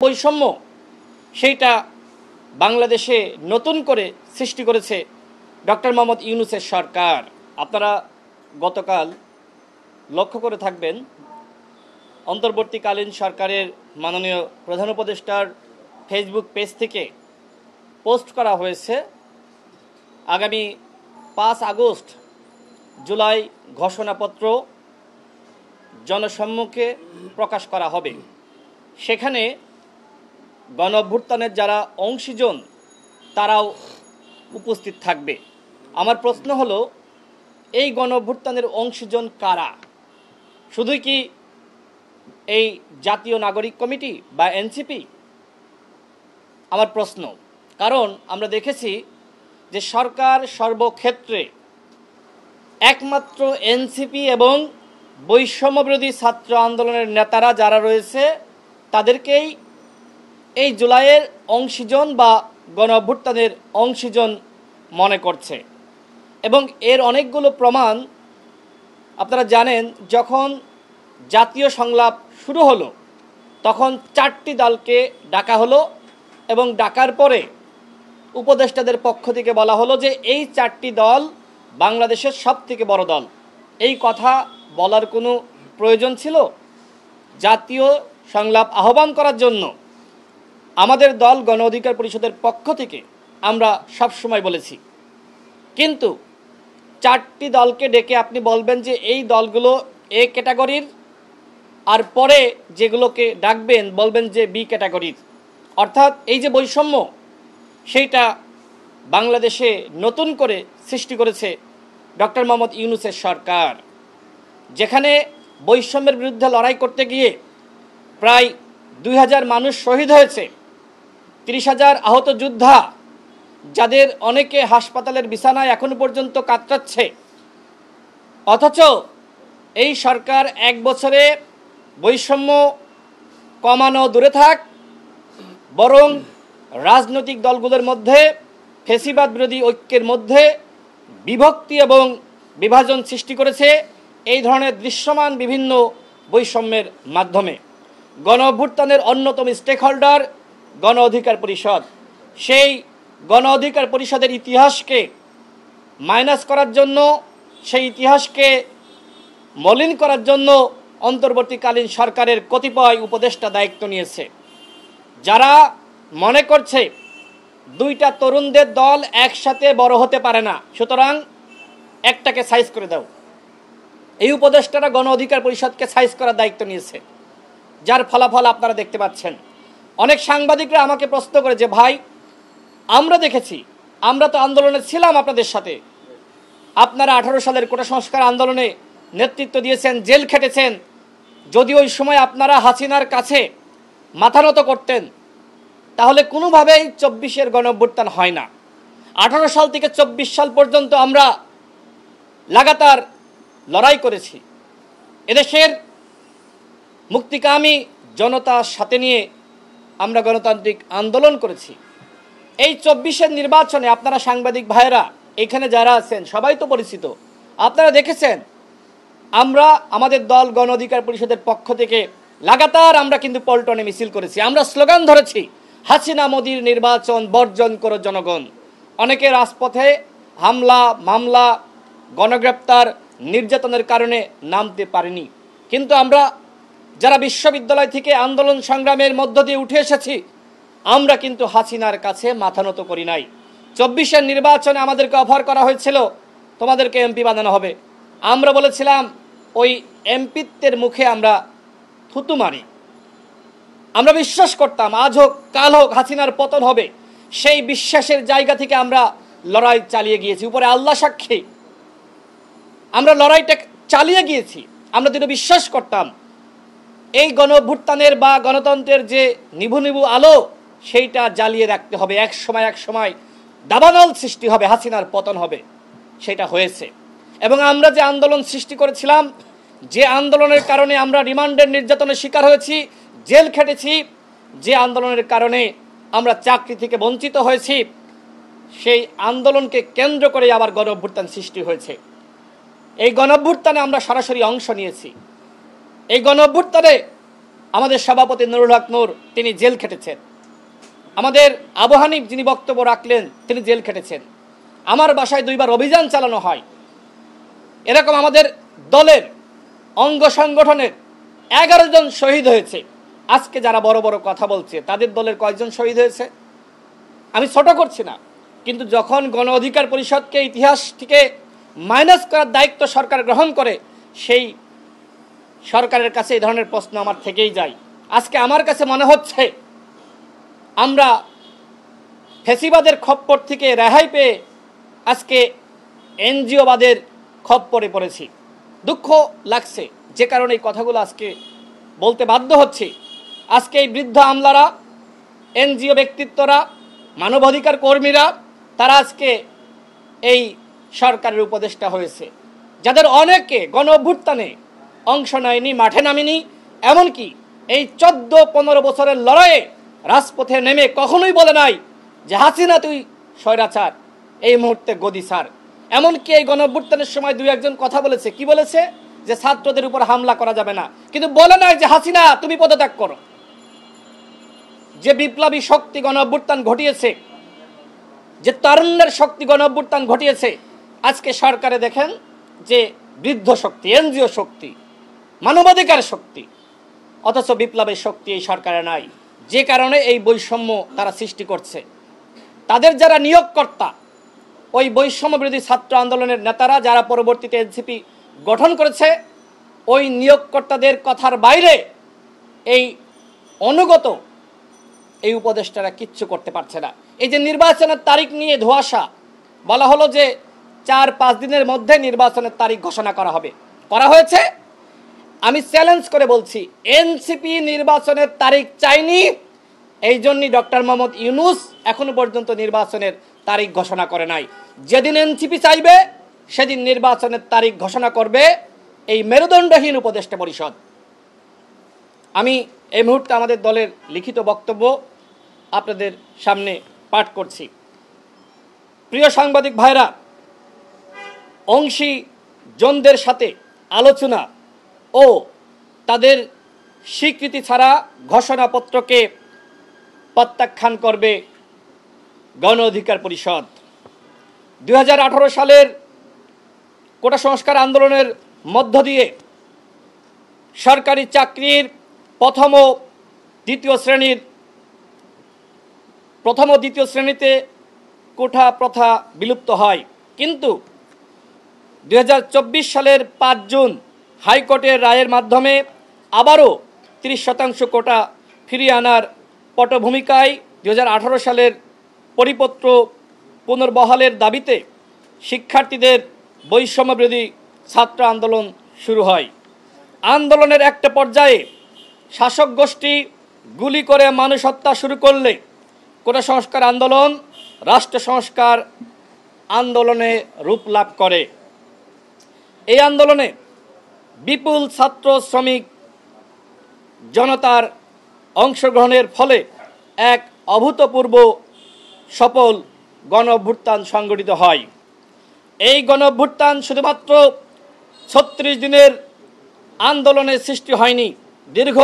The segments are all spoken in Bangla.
বৈষম্য সেইটা বাংলাদেশে নতুন করে সৃষ্টি করেছে ডক্টর মোহাম্মদ ইউনূসের সরকার। আপনারা গতকাল লক্ষ্য করে থাকবেন, অন্তর্বর্তীকালীন সরকারের মাননীয় প্রধান উপদেষ্টার ফেসবুক পেজ থেকে পোস্ট করা হয়েছে আগামী 5 আগস্ট জুলাই ঘোষণাপত্র জনসম্মুখে প্রকাশ করা হবে। সেখানে গণ অভ্যুত্থানের যারা অংশীজন তারাও উপস্থিত থাকবে। আমার প্রশ্ন হলো, এই গণ অভ্যুত্থানের অংশীজন কারা? শুধুই কি এই জাতীয় নাগরিক কমিটি বা এনসিপি? আমার প্রশ্ন, কারণ আমরা দেখেছি যে সরকার সর্বক্ষেত্রে একমাত্র এনসিপি এবং বৈষম্যবিরোধী ছাত্র আন্দোলনের নেতারা যারা রয়েছে তাদেরকেই এই জুলাইয়ের অংশীজন বা গণ অভ্যুত্থানের অংশীজন মনে করছে। এবং এর অনেকগুলো প্রমাণ আপনারা জানেন। যখন জাতীয় সংলাপ শুরু হলো তখন 4টি দলকে ডাকা হলো এবং ডাকার পরে উপদেষ্টাদের পক্ষ থেকে বলা হলো যে এই 4টি দল বাংলাদেশের সবথেকে বড় দল। এই কথা বলার কোনো প্রয়োজন ছিল? জাতীয় সংলাপ আহ্বান করার জন্য আমাদের দল গণ অধিকার পরিষদের পক্ষ থেকে আমরা সবসময় বলেছি, কিন্তু 4টি দলকে ডেকে আপনি বলবেন যে এই দলগুলো এ ক্যাটাগরির, আর পরে যেগুলোকে ডাকবেন বলবেন যে বি ক্যাটাগরির। অর্থাৎ এই যে বৈষম্য সেইটা বাংলাদেশে নতুন করে সৃষ্টি করেছে ডক্টর মোহাম্মদ ইউনূসের সরকার, যেখানে বৈষম্যের বিরুদ্ধে লড়াই করতে গিয়ে প্রায় 2000 মানুষ শহীদ হয়েছে, 30,000 আহত যোদ্ধা, যাদের অনেকে হাসপাতালের বিছানায় এখনো পর্যন্ত কাতরাচ্ছে। অথচ এই সরকার 1 বছরে বৈষম্য কমানো দূরে থাক, বরং রাজনৈতিক দলগুলোর মধ্যে ফ্যাসিবাদ বিরোধী ঐক্যের মধ্যে বিভক্তি এবং বিভাজন সৃষ্টি করেছে এই ধরনের দৃশ্যমান বিভিন্ন বৈষম্যের মাধ্যমে। গণ অভ্যুত্থানের অন্যতম স্টেক হোল্ডার গণ অধিকার পরিষদ, সেই গণ অধিকার পরিষদের ইতিহাসকে মাইনাস করার জন্য, সেই ইতিহাসকে মলিন করার জন্য অন্তর্বর্তীকালীন সরকারের কতিপয় উপদেষ্টা দায়িত্ব নিয়েছে, যারা মনে করছে 2টা তরুণদের দল একসাথে বড় হতে পারে না, সুতরাং একটাকে সাইজ করে দাও। এই উপদেষ্টারা গণ অধিকার পরিষদকে সাইজ করার দায়িত্ব নিয়েছে, যার ফলাফল আপনারা দেখতে পাচ্ছেন। অনেক সাংবাদিকরা আমাকে প্রশ্ন করে যে ভাই, আমরা দেখেছি, আমরা তো আন্দোলনে ছিলাম আপনাদের সাথে, আপনারা 18 সালের কোটা সংস্কার আন্দোলনে নেতৃত্ব দিয়েছেন, জেল খেটেছেন, যদি ওই সময় আপনারা হাসিনার কাছে মাথা নত করতেন তাহলে কোনোভাবেই 24-এর গণ অভ্যুত্থান হয় না। 18 সাল থেকে 24 সাল পর্যন্ত আমরা লাগাতার লড়াই করেছি, এদেশের মুক্তিকামী জনতার সাথে নিয়ে আমরা গণতান্ত্রিক আন্দোলন করেছি। এই 24-এর নির্বাচনে আপনারা সাংবাদিক ভাইয়েরা এখানে যারা আছেন সবাই তো পরিচিত, আপনারা দেখেছেন আমরা আমাদের দল গণ অধিকার পরিষদের পক্ষ থেকে লাগাতার আমরা কিন্তু পল্টনে মিছিল করেছি, আমরা স্লোগান ধরেছি, হাসিনা মোদির নির্বাচন বর্জন করো জনগণ। অনেকে রাজপথে হামলা, মামলা, গণগ্রেপ্তার, নির্যাতনের কারণে নামতে পারেনি, কিন্তু আমরা যারা বিশ্ববিদ্যালয় থেকে আন্দোলন সংগ্রামের মধ্য দিয়ে উঠে এসেছি, আমরা কিন্তু হাসিনার কাছে মাথা নত করি নাই। 24-এর নির্বাচনে আমাদেরকে অফার করা হয়েছিল তোমাদেরকে এমপি বানানো হবে, আমরা বলেছিলাম ওই এমপিত্বের মুখে আমরা থুতু মারি। আমরা বিশ্বাস করতাম আজ হোক কাল হোক হাসিনার পতন হবে, সেই বিশ্বাসের জায়গা থেকে আমরা লড়াই চালিয়ে গিয়েছি, উপরে আল্লাহ সাক্ষী আমরা লড়াইটা চালিয়ে গিয়েছি। আমরা দৃঢ় বিশ্বাস করতাম এই গণ অভ্যুত্থানের বা গণতন্ত্রের যে নিভু নিভু আলো সেইটা জ্বালিয়ে রাখতে হবে, এক সময় দাবানল সৃষ্টি হবে, হাসিনার পতন হবে। সেটা হয়েছে। এবং আমরা যে আন্দোলন সৃষ্টি করেছিলাম, যে আন্দোলনের কারণে আমরা রিমান্ডের নির্যাতনের শিকার হয়েছি, জেল খেটেছি, যে আন্দোলনের কারণে আমরা চাকরি থেকে বঞ্চিত হয়েছি, সেই আন্দোলনকে কেন্দ্র করে আবার গণ অভ্যুত্থান সৃষ্টি হয়েছে। এই গণ অভ্যুত্থানে আমরা সরাসরি অংশ নিয়েছি। এই গণ অভ্যুত্থানে আমাদের সভাপতি নুরুল হক নূর তিনি জেল খেটেছেন, আমাদের আবু হানিফ যিনি বক্তব্য রাখলেন তিনি জেল খেটেছেন, আমার বাসায় 2 বার অভিযান চালানো হয়। এরকম আমাদের দলের অঙ্গ সংগঠনের 11 জন শহীদ হয়েছে। আজকে যারা বড় বড় কথা বলছে তাদের দলের কয়েকজন শহীদ হয়েছে? আমি ছোট করছি না, কিন্তু যখন গণ অধিকার পরিষদকে ইতিহাস থেকে মাইনাস করার দায়িত্ব সরকার গ্রহণ করে, সেই সরকারের কাছে এই ধরনের প্রশ্ন আমার থেকেই যায়। আজকে আমার কাছে মনে হচ্ছে আমরা ফ্যাসিবাদের খপ্পর থেকে রেহাই পেয়ে আজকে এনজিওবাদের খপ্পরে পড়েছি। দুঃখ লাগছে, যে কারণে এই কথাগুলো আজকে বলতে বাধ্য হচ্ছে। আজকে এই বৃদ্ধ আমলারা, এনজিও ব্যক্তিত্বরা, মানবাধিকার কর্মীরা, তারা আজকে এই সরকারের উপদেষ্টা হয়েছে, যাদের অনেকে গণ অভ্যুত্থানে অংশ নেয়নি, মাঠে নামেনি, এমনকি এই 14-15 বছরের লড়াইয়ে রাজপথে নেমে কখনোই বলে নাই যে হাসিনা তুই স্বৈরাচার, এই মুহূর্তে গদি ছাড়। এমনকি এই গণ অভ্যুত্থানের সময় 2-1 জন কথা বলেছে, কি বলেছে? যে ছাত্রদের উপর হামলা করা যাবে না, কিন্তু বলে নাই যে হাসিনা তুমি পদত্যাগ করো। যে বিপ্লবী শক্তি গণ অভ্যুত্থান ঘটিয়েছে, যে তারুণ্যের শক্তি গণ অভ্যুত্থান ঘটিয়েছে, আজকে সরকারে দেখেন যে বৃদ্ধ শক্তি, এনজিও শক্তি, মানবাধিকার শক্তি, অথচ বিপ্লবের শক্তি এই সরকারে নাই। যে কারণে এই বৈষম্য তারা সৃষ্টি করছে। তাদের যারা নিয়োগকর্তা, ওই বৈষম্য বিরোধী ছাত্র আন্দোলনের নেতারা যারা পরবর্তীতে এনসিপি গঠন করেছে, ওই নিয়োগকর্তাদের কথার বাইরে এই অনুগত এই উপদেষ্টারা কিচ্ছু করতে পারছে না। এই যে নির্বাচনের তারিখ নিয়ে ধোঁয়াশা, বলা হলো যে 4-5 দিনের মধ্যে নির্বাচনের তারিখ ঘোষণা করা হবে, করা হয়েছে। আমি চ্যালেঞ্জ করে বলছি, এনসিপি নির্বাচনের তারিখ চাইনি, এই জন্যই ডক্টর মোহাম্মদ ইউনূস এখনো পর্যন্ত নির্বাচনের তারিখ ঘোষণা করে নাই। যেদিন এনসিপি চাইবে সেদিন নির্বাচনের তারিখ ঘোষণা করবে এই মেরুদণ্ডহীন উপদেষ্টা পরিষদ। আমি এই মুহূর্তে আমাদের দলের লিখিত বক্তব্য আপনাদের সামনে পাঠ করছি। প্রিয় সাংবাদিক ভাইরা, অংশীজনদের সাথে আলোচনা ও তাদের স্বীকৃতি ছাড়া ঘোষণাপত্রকে প্রত্যাখ্যান করবে গণ অধিকার পরিষদ। 2018 সালের কোটা সংস্কার আন্দোলনের মধ্য দিয়ে সরকারি চাকরির প্রথম ও দ্বিতীয় শ্রেণীতে কোটা প্রথা বিলুপ্ত হয়, কিন্তু 2024 সালের 5 জুন হাইকোর্টের রায়ের মাধ্যমে আবারও 30% কোটা ফিরিয়ে আনার পটভূমিকায় 2018 সালের পরিপত্র পুনর্বহালের দাবিতে শিক্ষার্থীদের বৈষম্য বিরোধী ছাত্র আন্দোলন শুরু হয়। আন্দোলনের একটা পর্যায়ে শাসক গোষ্ঠী গুলি করে মানুষ হত্যা শুরু করলে কোটা সংস্কার আন্দোলন রাষ্ট্র সংস্কার আন্দোলনে রূপ লাভ করে। এই আন্দোলনে বিপুল ছাত্র শ্রমিক জনতার অংশগ্রহণের ফলে এক অভূতপূর্ব সফল গণ অভ্যুত্থান সংগঠিত হয়। এই গণ অভ্যুত্থান শুধুমাত্র 36 দিনের আন্দোলনের সৃষ্টি হয়নি, দীর্ঘ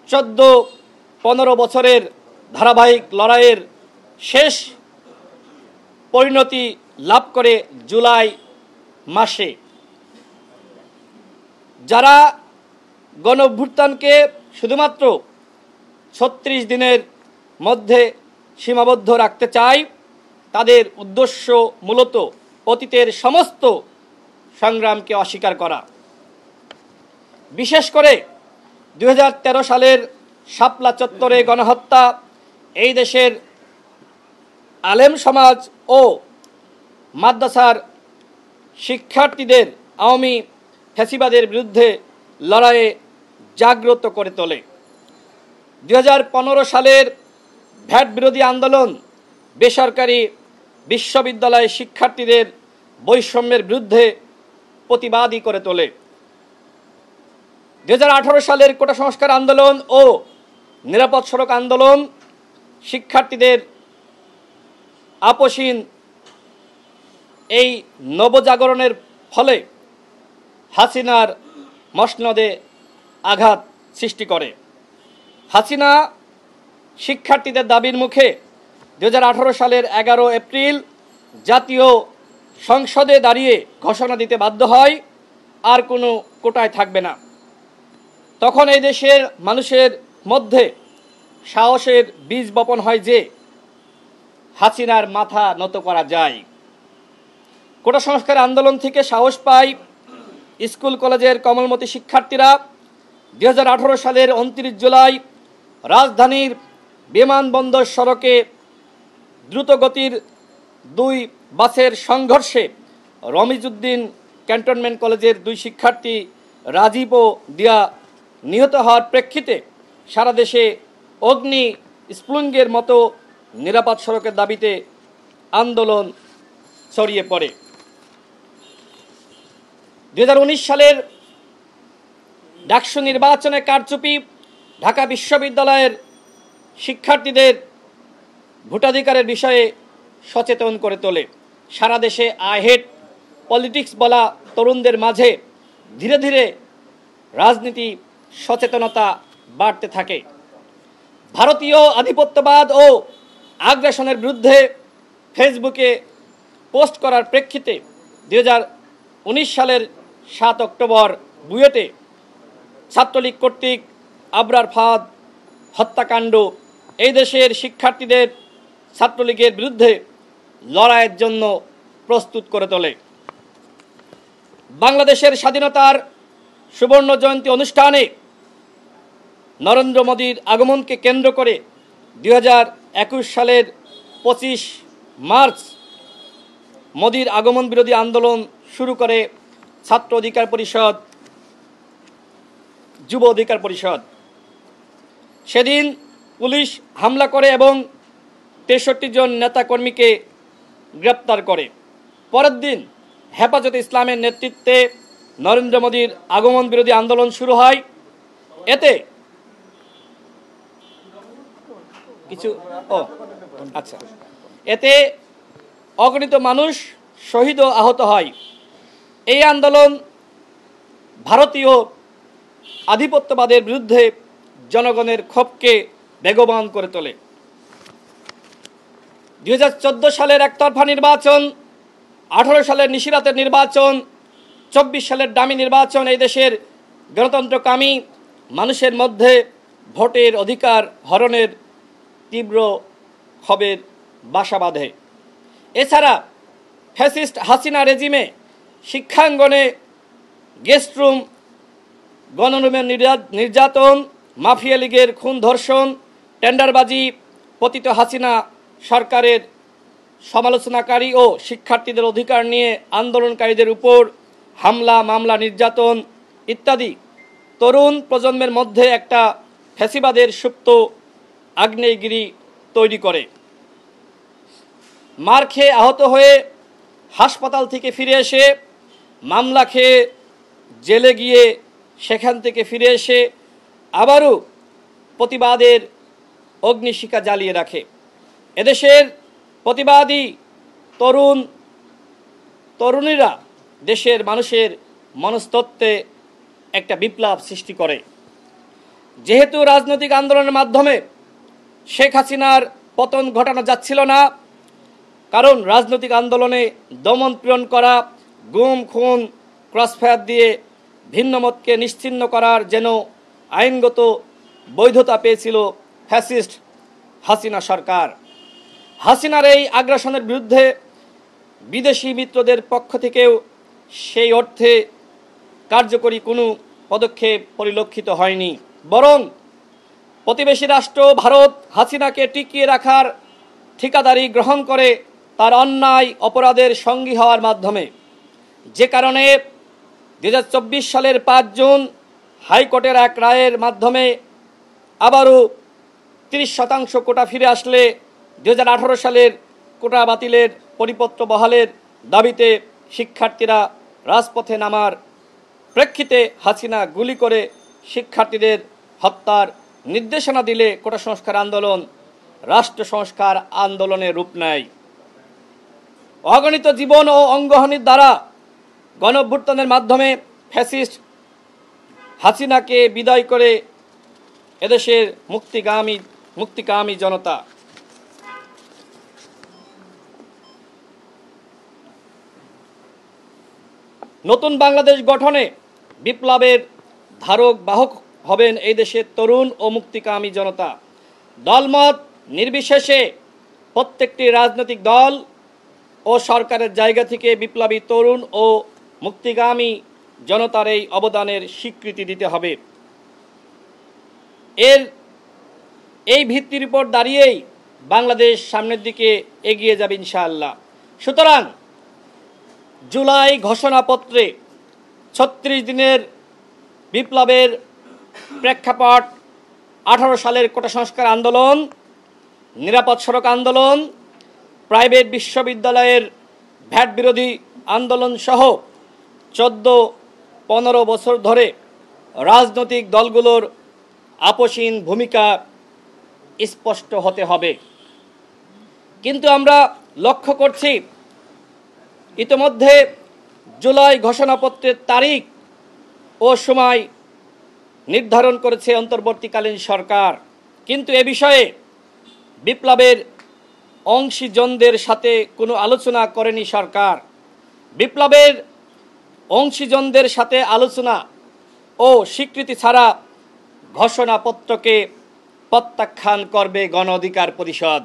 14-15 বছরের ধারাবাহিক লড়াইয়ের শেষ পরিণতি লাভ করে জুলাই মাসে। যারা গণ অভ্যুত্থানকে শুধুমাত্র 36 দিনের মধ্যে সীমাবদ্ধ রাখতে চায়, তাদের উদ্দেশ্য মূলত অতীতের সমস্ত সংগ্রামকে অস্বীকার করা। বিশেষ করে 2013 সালের শাপলা চত্বরে গণহত্যা এই দেশের আলেম সমাজ ও মাদ্রাসার শিক্ষার্থীদের আওয়ামী ফ্যাসিবাদের বিরুদ্ধে লড়াইয়ে জাগ্রত করে তোলে। 2015 সালের ভ্যাট বিরোধী আন্দোলন বেসরকারি বিশ্ববিদ্যালয়ে শিক্ষার্থীদের বৈষম্যের বিরুদ্ধে প্রতিবাদী করে তোলে। 2018 সালের কোটা সংস্কার আন্দোলন ও নিরাপদ সড়ক আন্দোলন শিক্ষার্থীদের আপসীন এই নবজাগরণের ফলে হাসিনার মসনদে আঘাত সৃষ্টি করে। হাসিনা শিক্ষার্থীদের দাবির মুখে 2018 সালের 11 এপ্রিল জাতীয় সংসদে দাঁড়িয়ে ঘোষণা দিতে বাধ্য হয় আর কোনো কোটায় থাকবে না। তখন এই দেশের মানুষের মধ্যে সাহসের বীজ বপন হয় যে হাসিনার মাথা নত করা যায়। কোটা সংস্কার আন্দোলন থেকে সাহস পায় স্কুল কলেজের কমলমতি শিক্ষার্থীরা 2018 সালের 29 জুলাই রাজধানীর বিমানবন্দর সড়কে দ্রুতগতির 2 বাসের সংঘর্ষে রমিজউদ্দিন ক্যান্টনমেন্ট কলেজের 2 শিক্ষার্থী রাজীব ও দিয়া নিহত হওয়ার প্রেক্ষিতে সারা দেশে অগ্নি স্প্লুঙ্গের মতো নিরাপদ সড়কের দাবিতে আন্দোলন ছড়িয়ে পড়ে। 2019 সালের ডাকসু নির্বাচনে কারচুপি ঢাকা বিশ্ববিদ্যালয়ের শিক্ষার্থীদের ভোটাধিকারের বিষয়ে সচেতন করে তোলে। সারা দেশে আই হেট পলিটিক্স বলা তরুণদের মাঝে ধীরে ধীরে রাজনীতি সচেতনতা বাড়তে থাকে। ভারতীয় আধিপত্যবাদ ও আগ্রাসনের বিরুদ্ধে ফেসবুকে পোস্ট করার প্রেক্ষিতে 2019 সালের 7 অক্টোবর বুয়েটে ছাত্রলীগ কর্তৃক আবরার ফাহাদ হত্যাকাণ্ড এই দেশের শিক্ষার্থীদের ছাত্রলীগের বিরুদ্ধে লড়াইয়ের জন্য প্রস্তুত করে তোলে। বাংলাদেশের স্বাধীনতার সুবর্ণ জয়ন্তী অনুষ্ঠানে নরেন্দ্র মোদীর আগমনকে কেন্দ্র করে 2021 সালের 25 মার্চ মোদীর আগমন বিরোধী আন্দোলন শুরু করে ছাত্র অধিকার পরিষদ, যুব অধিকার পরিষদ। সেদিন পুলিশ হামলা করে এবং 63 জন নেতাকর্মীকে গ্রেপ্তার করে। পরের দিন হেফাজতে ইসলামের নেতৃত্বে নরেন্দ্র মোদীর আগমন বিরোধী আন্দোলন শুরু হয়। এতে অগণিত মানুষ শহীদ ও আহত হয়। এই আন্দোলন ভারতীয় আধিপত্যবাদের বিরুদ্ধে জনগণের ক্ষোভকে বেগবান করে তোলে। 2014 সালের একতরফা নির্বাচন, 18 সালের নিশিরাতের নির্বাচন, 24 সালের ডামি নির্বাচন এই দেশের গণতন্ত্রকামী মানুষের মধ্যে ভোটের অধিকার হরণের তীব্র ক্ষোভের বাসা বাঁধে। এছাড়া ফ্যাসিস্ট হাসিনা রেজিমে শিক্ষাঙ্গনে গেস্টরুম, গণরুমের নির্যাতন, মাফিয়া লীগের খুন ধর্ষণ, টেন্ডারবাজি, পতিত হাসিনা সরকারের সমালোচনাকারী ও শিক্ষার্থীদের অধিকার নিয়ে আন্দোলনকারীদের উপর হামলা, মামলা, নির্যাতন ইত্যাদি তরুণ প্রজন্মের মধ্যে একটা ফ্যাসিবাদের সুপ্ত আগ্নেয়গিরি তৈরি করে। মার খেয়ে আহত হয়ে হাসপাতাল থেকে ফিরে এসে, মামলা খেয়ে জেলে গিয়ে সেখান থেকে ফিরে এসে আবারও প্রতিবাদের অগ্নিশিখা জ্বালিয়ে রাখে। এদেশের প্রতিবাদী তরুণীরা দেশের মানুষের মনস্তত্ত্বে একটা বিপ্লব সৃষ্টি করে। যেহেতু রাজনৈতিক আন্দোলনের মাধ্যমে শেখ হাসিনার পতন ঘটানো যাচ্ছিল না, কারণ রাজনৈতিক আন্দোলনে দমন পীড়ন করা, গুম, খুন, ক্রসফায়ার দিয়ে ভিন্নমতকে নিশ্চিহ্ন করার যেন আইনগত বৈধতা পেয়েছিল ফ্যাসিস্ট হাসিনা সরকার। হাসিনার এই আগ্রাসনের বিরুদ্ধে বিদেশি মিত্রদের পক্ষ থেকেও সেই অর্থে কার্যকরী কোনো পদক্ষেপ পরিলক্ষিত হয়নি, বরং প্রতিবেশী রাষ্ট্র ভারত হাসিনাকে টিকিয়ে রাখার ঠিকাদারি গ্রহণ করে তার অন্যায় অপরাধের সঙ্গী হওয়ার মাধ্যমে। যে কারণে 2024 সালের 5 জুন হাইকোর্টের এক রায়ের মাধ্যমে আবারও 30% কোটা ফিরে আসলে 2018 সালের কোটা বাতিলের পরিপত্র বহালের দাবিতে শিক্ষার্থীরা রাজপথে নামার প্রেক্ষিতে হাসিনা গুলি করে শিক্ষার্থীদের হত্যার নির্দেশনা দিলে কোটা সংস্কার আন্দোলন রাষ্ট্র সংস্কার আন্দোলনের রূপ নেয়। অগণিত জীবন ও অঙ্গহানির দ্বারা গণঅভ্যুত্থানের মাধ্যমে ফ্যাসিস্ট হাসিনাকে বিদায় করে এদেশের মুক্তিকামী জনতা। নতুন বাংলাদেশ গঠনে বিপ্লবের ধারক বাহক হবেন এই দেশের তরুণ ও মুক্তিকামী জনতা। দলমত নির্বিশেষে প্রত্যেকটি রাজনৈতিক দল ও সরকারের জায়গা থেকে বিপ্লবী তরুণ ও মুক্তিকামী জনতার এই অবদানের স্বীকৃতি দিতে হবে। এই ভিত্তির উপর দাঁড়িয়েই বাংলাদেশ সামনের দিকে এগিয়ে যাবে ইনশাআল্লাহ। সুতরাং জুলাই ঘোষণাপত্রে ৩৬ দিনের বিপ্লবের প্রেক্ষাপট ১৮ সালের কোটা সংস্কার আন্দোলন, নিরাপদ সড়ক আন্দোলন, প্রাইভেট বিশ্ববিদ্যালয়ের ভ্যাট বিরোধী আন্দোলন সহ ১৪-১৫ বছর ধরে রাজনৈতিক দলগুলোর আপোষহীন ভূমিকা স্পষ্ট হতে হবে। কিন্তু আমরা লক্ষ্য করছি ইতোমধ্যে জুলাই ঘোষণাপত্রের তারিখ ও সময় নির্ধারণ করেছে অন্তর্বর্তীকালীন সরকার, কিন্তু এ বিষয়ে বিপ্লবের অংশীজনদের সাথে কোনো আলোচনা করেনি সরকার। বিপ্লবের অংশীজনদের সাথে আলোচনা ও স্বীকৃতি ছাড়া ঘোষণাপত্রকে প্রত্যাখ্যান করবে গণ অধিকার পরিষদ।